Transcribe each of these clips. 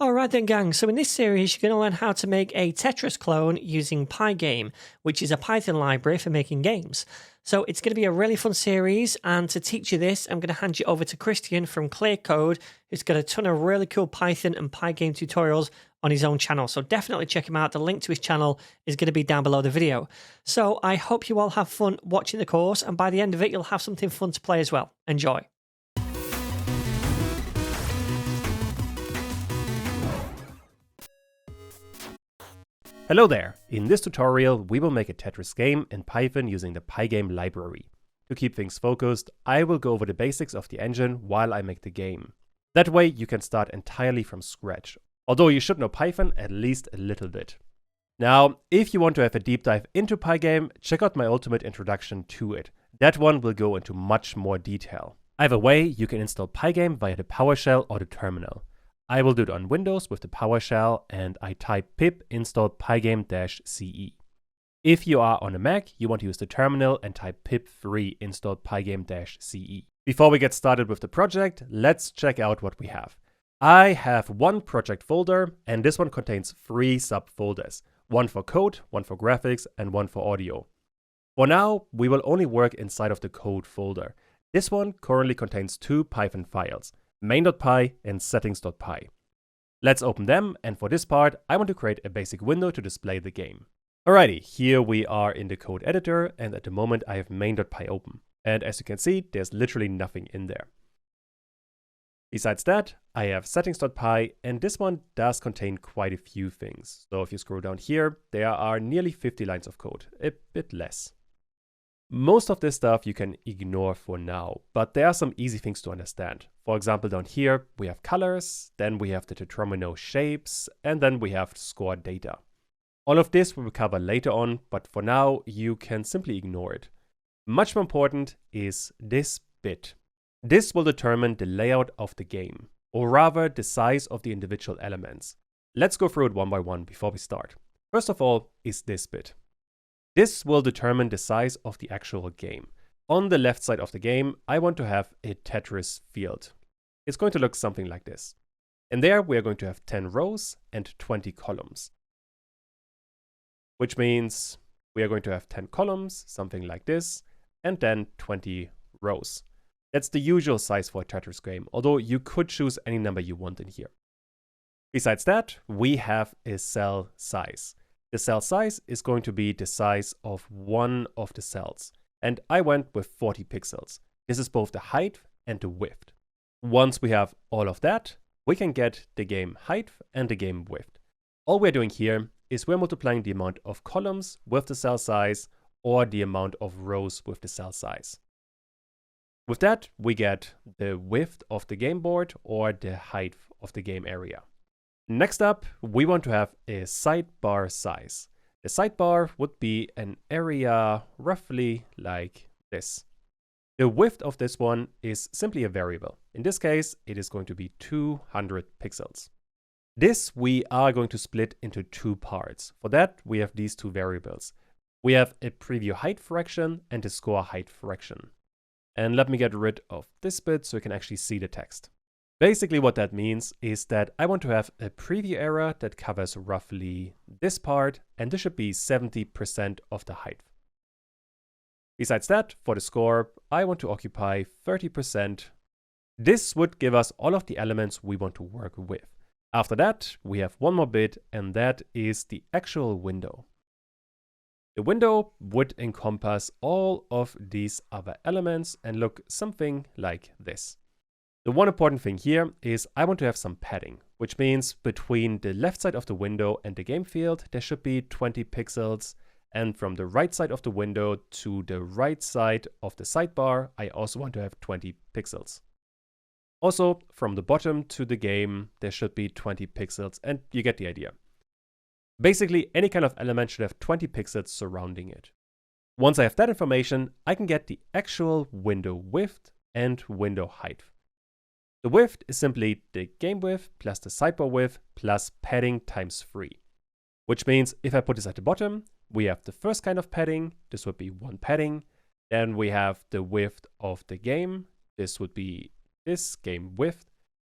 Alright then gang, so in this series you're going to learn how to make a Tetris clone using Pygame, which is a Python library for making games. So it's going to be a really fun series, and to teach you this I'm going to hand you over to Christian from Clear Code, who's got a ton of really cool Python and Pygame tutorials on his own channel, so definitely check him out. The link to his channel is going to be down below the video. So I hope you all have fun watching the course, and by the end of it you'll have something fun to play as well. Enjoy! Hello there! In this tutorial we will make a Tetris game in Python using the Pygame library. To keep things focused, I will go over the basics of the engine while I make the game. That way you can start entirely from scratch, although you should know Python at least a little bit. Now, if you want to have a deep dive into Pygame, check out my ultimate introduction to it. That one will go into much more detail. Either way, you can install Pygame via the PowerShell or the terminal. I will do it on Windows with the PowerShell, and I type pip install pygame-ce. If you are on a Mac, you want to use the terminal and type pip3 install pygame-ce. Before we get started with the project, let's check out what we have. I have one project folder, and this one contains 3 subfolders. One for code, one for graphics, and one for audio. For now, we will only work inside of the code folder. This one currently contains 2 Python files, main.py and settings.py. Let's open them, and for this part I want to create a basic window to display the game. Alrighty, here we are in the code editor, and at the moment I have main.py open. And as you can see, there's literally nothing in there. Besides that, I have settings.py, and this one does contain quite a few things. So if you scroll down here, there are nearly 50 lines of code, a bit less. Most of this stuff you can ignore for now, but there are some easy things to understand. For example, down here we have colors, then we have the determino shapes, and then we have score data. All of this we will cover later on, but for now you can simply ignore it. Much more important is this bit. This will determine the layout of the game, or rather the size of the individual elements. Let's go through it one by one before we start. First of all is this bit. This will determine the size of the actual game. On the left side of the game, I want to have a Tetris field. It's going to look something like this. And there we are going to have 10 rows and 20 columns. Which means we are going to have 10 columns, something like this, and then 20 rows. That's the usual size for a Tetris game, although you could choose any number you want in here. Besides that, we have a cell size. The cell size is going to be the size of one of the cells, and I went with 40 pixels. This is both the height and the width. Once we have all of that, we can get the game height and the game width. All we're doing here is we're multiplying the amount of columns with the cell size or the amount of rows with the cell size. With that, we get the width of the game board or the height of the game area. Next up, we want to have a sidebar size. The sidebar would be an area roughly like this. The width of this one is simply a variable. In this case, it is going to be 200 pixels. This we are going to split into 2 parts. For that, we have these 2 variables. We have a preview height fraction and a score height fraction. And let me get rid of this bit so you can actually see the text. Basically what that means is that I want to have a preview area that covers roughly this part, and this should be 70% of the height. Besides that, for the score, I want to occupy 30%. This would give us all of the elements we want to work with. After that, we have one more bit, and that is the actual window. The window would encompass all of these other elements and look something like this. The one important thing here is I want to have some padding, which means between the left side of the window and the game field, there should be 20 pixels. And from the right side of the window to the right side of the sidebar, I also want to have 20 pixels. Also, from the bottom to the game, there should be 20 pixels, and you get the idea. Basically, any kind of element should have 20 pixels surrounding it. Once I have that information, I can get the actual window width and window height. The width is simply the game width plus the sidebar width plus padding times 3. Which means if I put this at the bottom, we have the first kind of padding. This would be 1 padding. Then we have the width of the game. This would be this game width.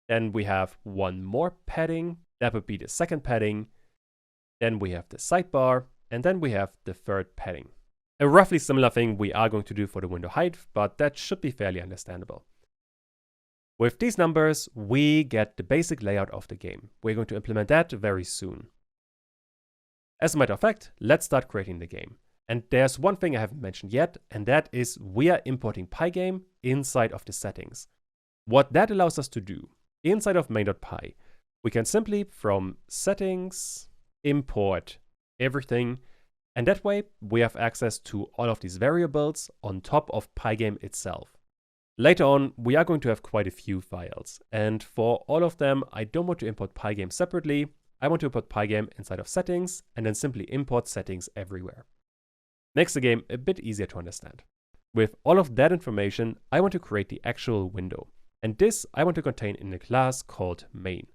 Then we have 1 more padding. That would be the second padding. Then we have the sidebar, and then we have the third padding. A roughly similar thing we are going to do for the window height, but that should be fairly understandable. With these numbers, we get the basic layout of the game. We're going to implement that very soon. As a matter of fact, let's start creating the game. And there's one thing I haven't mentioned yet, and that is we are importing Pygame inside of the settings. What that allows us to do, inside of main.py, we can simply from settings import everything, and that way we have access to all of these variables on top of Pygame itself. Later on, we are going to have quite a few files, and for all of them, I don't want to import Pygame separately. I want to import Pygame inside of settings and then simply import settings everywhere. Makes the game a bit easier to understand. With all of that information, I want to create the actual window, and this I want to contain in a class called main.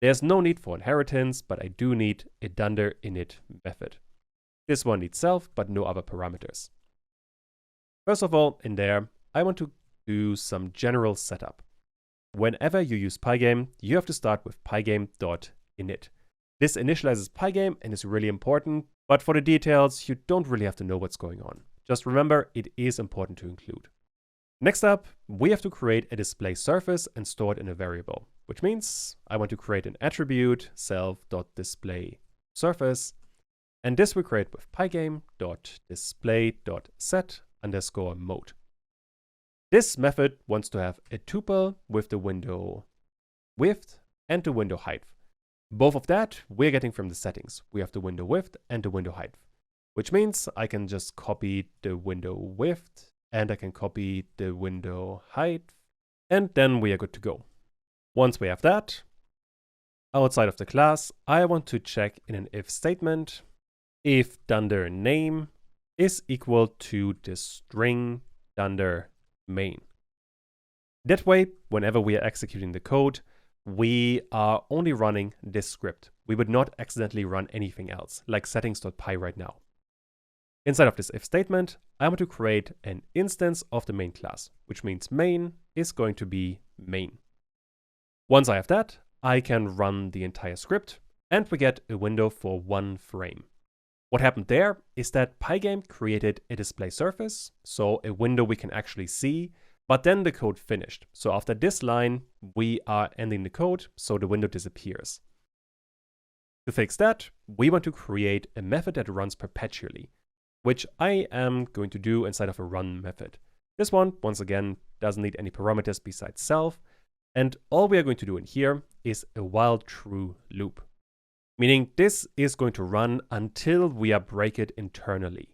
There's no need for inheritance, but I do need a dunder init method. This one needs self, but no other parameters. First of all, in there, I want to do some general setup. Whenever you use Pygame, you have to start with pygame.init. This initializes Pygame and is really important, but for the details, you don't really have to know what's going on. Just remember, it is important to include. Next up, we have to create a display surface and store it in a variable, which means I want to create an attribute self.display_surface, and this we create with pygame.display.set_mode. This method wants to have a tuple with the window width and the window height. Both of that we're getting from the settings. We have the window width and the window height, which means I can just copy the window width and I can copy the window height, and then we are good to go. Once we have that, outside of the class, I want to check in an if statement if dunder name is equal to the string dunder main. That way, whenever we are executing the code, we are only running this script. We would not accidentally run anything else, like settings.py right now. Inside of this if statement, I want to create an instance of the main class, which means main is going to be main. Once I have that, I can run the entire script, and we get a window for one frame. What happened there is that Pygame created a display surface, so a window we can actually see, but then the code finished. So after this line, we are ending the code, so the window disappears. To fix that, we want to create a method that runs perpetually, which I am going to do inside of a run method. This one, once again, doesn't need any parameters besides self, and all we are going to do in here is a while true loop. Meaning this is going to run until we break it internally.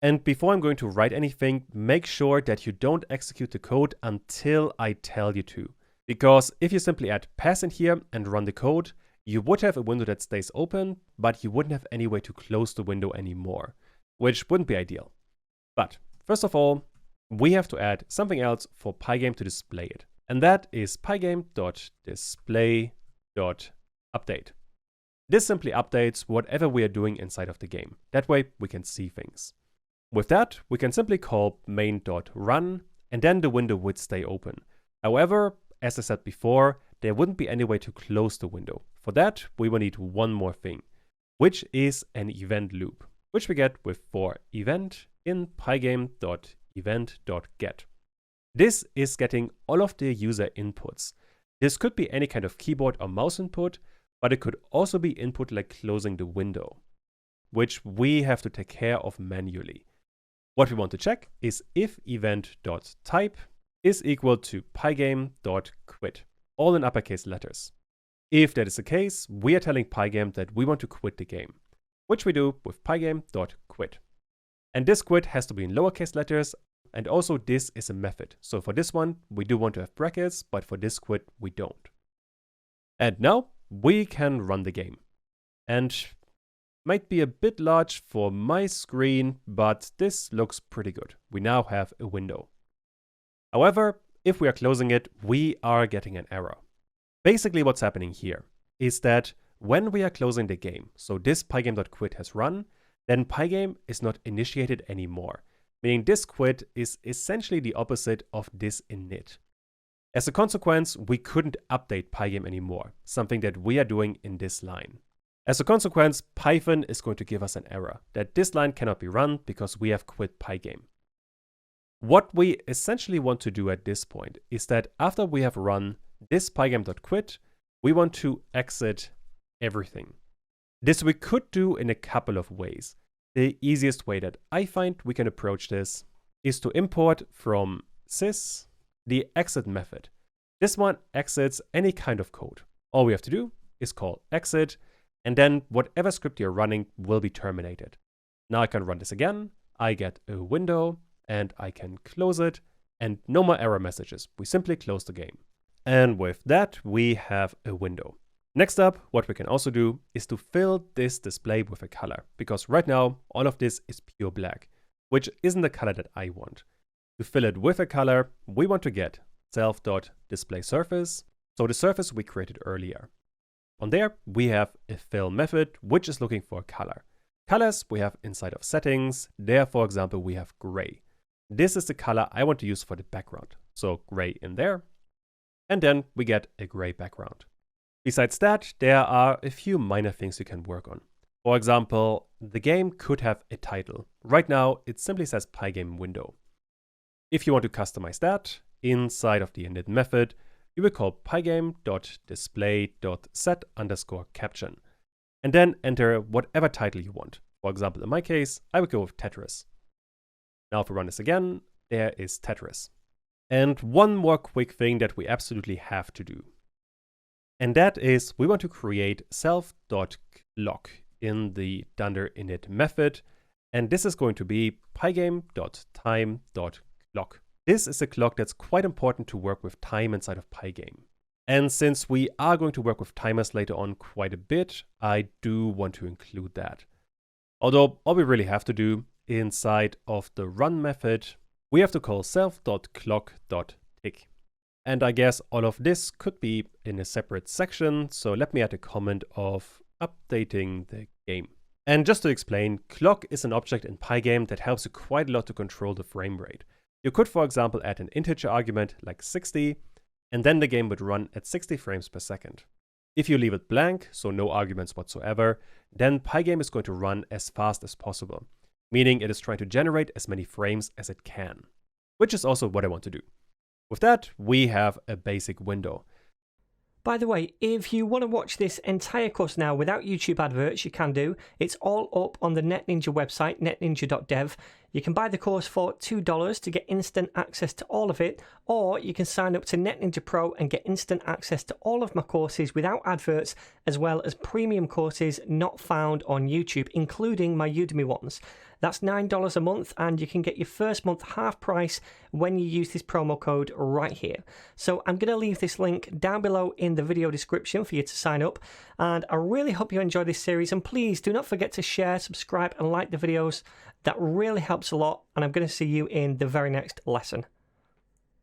And before I'm going to write anything, make sure that you don't execute the code until I tell you to. Because if you simply add pass in here and run the code, you would have a window that stays open, but you wouldn't have any way to close the window anymore, which wouldn't be ideal. But first of all, we have to add something else for Pygame to display it. And that is pygame.display.update. This simply updates whatever we are doing inside of the game. That way we can see things. With that, we can simply call main.run, and then the window would stay open. However, as I said before, there wouldn't be any way to close the window. For that, we will need one more thing, which is an event loop, which we get with for event in pygame.event.get. This is getting all of the user inputs. This could be any kind of keyboard or mouse input, but it could also be input like closing the window, which we have to take care of manually. What we want to check is if event.type is equal to pygame.quit, all in uppercase letters. If that is the case, we are telling Pygame that we want to quit the game, which we do with pygame.quit. And this quit has to be in lowercase letters, and also this is a method. So for this one, we do want to have brackets, but for this quit, we don't. And now we can run the game. And might be a bit large for my screen, but this looks pretty good. We now have a window. However, if we are closing it, we are getting an error. Basically what's happening here is that when we are closing the game, so this pygame.quit has run, then Pygame is not initiated anymore, meaning this quit is essentially the opposite of this init. As a consequence, we couldn't update Pygame anymore, something that we are doing in this line. As a consequence, Python is going to give us an error that this line cannot be run because we have quit Pygame. What we essentially want to do at this point is that after we have run this pygame.quit, we want to exit everything. This we could do in a couple of ways. The easiest way that I find we can approach this is to import from sys the exit method. This one exits any kind of code. All we have to do is call exit, and then whatever script you're running will be terminated. Now I can run this again, I get a window, and I can close it, and no more error messages. We simply close the game. And with that, we have a window. Next up, what we can also do is to fill this display with a color, because right now, all of this is pure black, which isn't the color that I want. To fill it with a color, we want to get self.displaySurface, so the surface we created earlier. On there, we have a fill method, which is looking for a color. Colors we have inside of settings. There, for example, we have gray. This is the color I want to use for the background. So gray in there. And then we get a gray background. Besides that, there are a few minor things you can work on. For example, the game could have a title. Right now, it simply says Pygame window. If you want to customize that, inside of the init method, you will call pygame.display.set_caption. And then enter whatever title you want. For example, in my case, I would go with Tetris. Now if we run this again, there is Tetris. And one more quick thing that we absolutely have to do. And that is we want to create self.clock in the dunder init method. And this is going to be pygame.time.clock. This is a clock that's quite important to work with time inside of Pygame. And since we are going to work with timers later on quite a bit, I do want to include that. Although all we really have to do inside of the run method, we have to call self.clock.tick. And I guess all of this could be in a separate section, so let me add a comment of updating the game. And just to explain, clock is an object in Pygame that helps you quite a lot to control the frame rate. You could, for example, add an integer argument like 60, and then the game would run at 60 frames per second. If you leave it blank, so no arguments whatsoever, then Pygame is going to run as fast as possible, meaning it is trying to generate as many frames as it can, which is also what I want to do. With that, we have a basic window. By the way, if you want to watch this entire course now without YouTube adverts, you can do. It's all up on the NetNinja website, netninja.dev. You can buy the course for $2 to get instant access to all of it, or you can sign up to NetNinja Pro and get instant access to all of my courses without adverts, as well as premium courses not found on YouTube, including my Udemy ones. That's $9 a month, and you can get your first month half price when you use this promo code right here. So I'm going to leave this link down below in the video description for you to sign up, and I really hope you enjoy this series, and please do not forget to share, subscribe and like the videos. That really helps a lot, and I'm going to see you in the very next lesson.